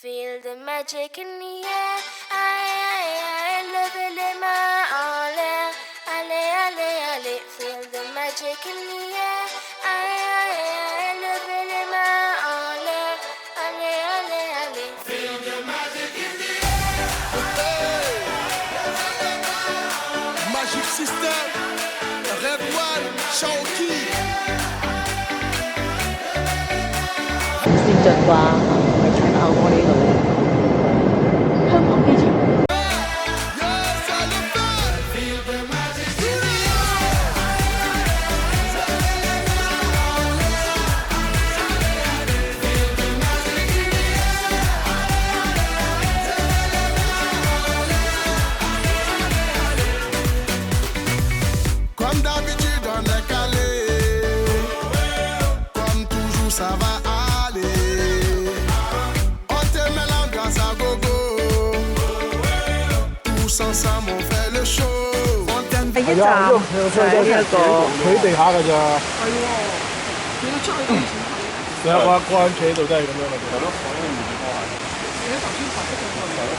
Feel the magic in the air, aïe aïe aïe, levez les mains en l'air, allez allez allez. Feel the magic in the air, aïe aïe aïe, levez les mains en l'air, allez allez allez. Feel the magic in the air. Magic System, Red One, Shaoki. 先進啩，咪 China 歐摩呢度香港機場。Comme d'habitude on est calé, comme toujours ça va aller. On te met l'ambiance à gogo, tous ensemble on fait le show. 第一站就係呢一個企地下㗎咋。係喎，你要出去都唔算你有個阿關企喺度都係咁樣嘅。係咯，我應該唔見過係。你喺頭先發咗個係咯。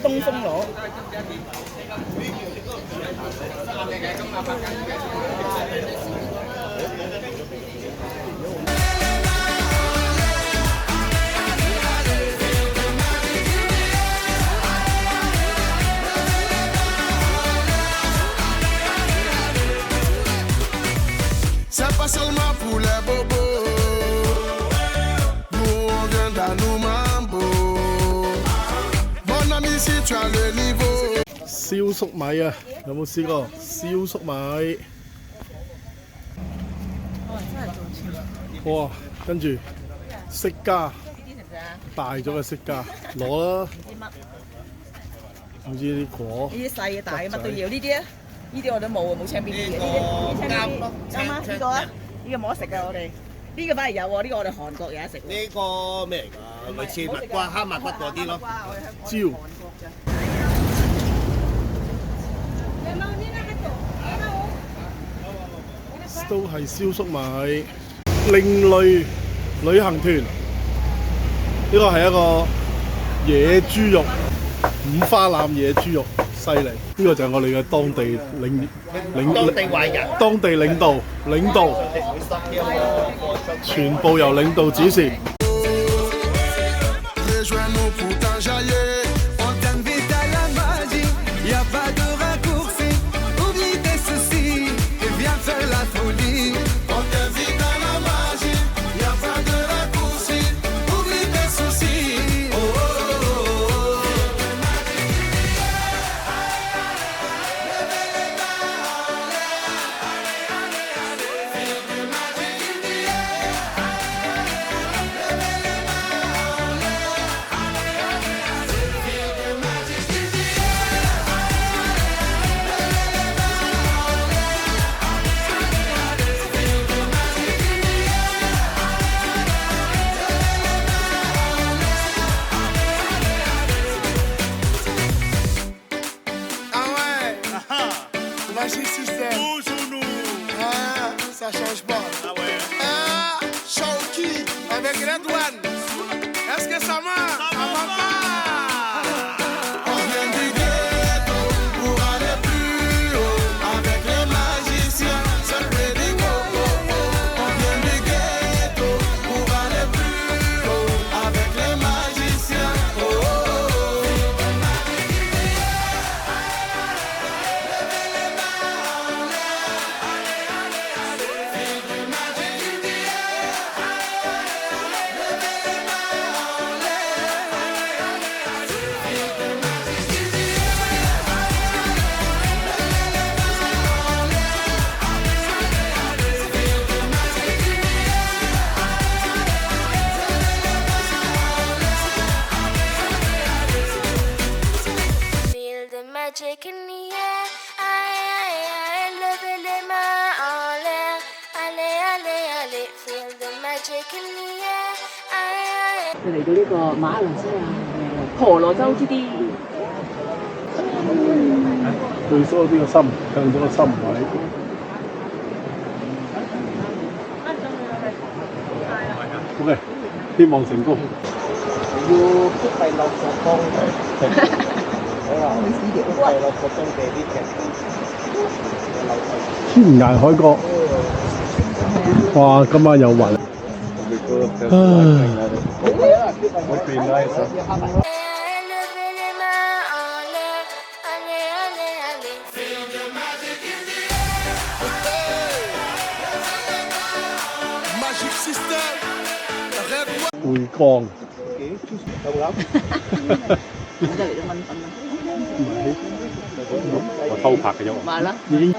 東風螺。C'est pas seulement pour les bobos, nous on vient d'Anou Mambo. Mon ami, si tu as le niveau. 燒粟米啊，有冇試過燒粟米？真係做錢。哇！跟住釋迦，大咗嘅釋迦攞啦。唔知啲果。呢啲細嘅大嘅乜都要，呢啲啊，呢啲我都冇啊，冇青邊啲嘅，呢啲啱啊，呢個啊，呢個冇得食嘅我哋，呢個反而有喎，呢個我哋韓國有得食。呢個咩嚟㗎？類似蜜瓜、黑蜜骨嗰啲咯。椒。都係燒粟米，另類旅行團。呢個係一個野豬肉，五花腩野豬肉，犀利！呢個就係我哋嘅當地當地領導，全部由領導指示。Magic System. Ah, ça change pas. Ah ouais. Ah, Shaoki avec Red One. Est-ce que ça marche? Ça va pas. On vient du ghetto pour aller plus haut avec les magiciens. C'est Freddy Coco. On vient du ghetto pour aller plus haut avec les magiciens. Oh, oh, oh. magic in the air. I 就嚟到呢個馬來西亞嘅婆羅洲之巔。對所有呢個心向咗個心位。OK， 希望成功。要出第60公第60公嘅啲劇。天涯海角，哇！今晚有雲。Magic System, Red One. 回光。夠唔夠？咁就嚟咗蚊粉啦。我偷拍嘅啫喎。買啦。已經。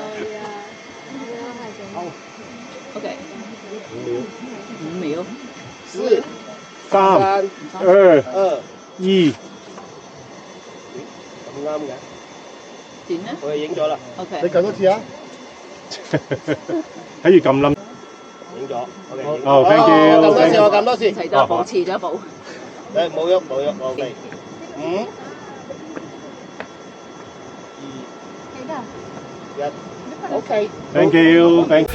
OK。5秒。4、 3、2、1。咁啱嘅。點咧我哋影咗啦。？OK。你撳多次啊！睇住撳冧。影咗。哦，thank you。撳多次，我撳多次。齊咗一步，遲咗一步。誒，冇喐冇喐，OK。5、2、1，OK。Thank you，thank。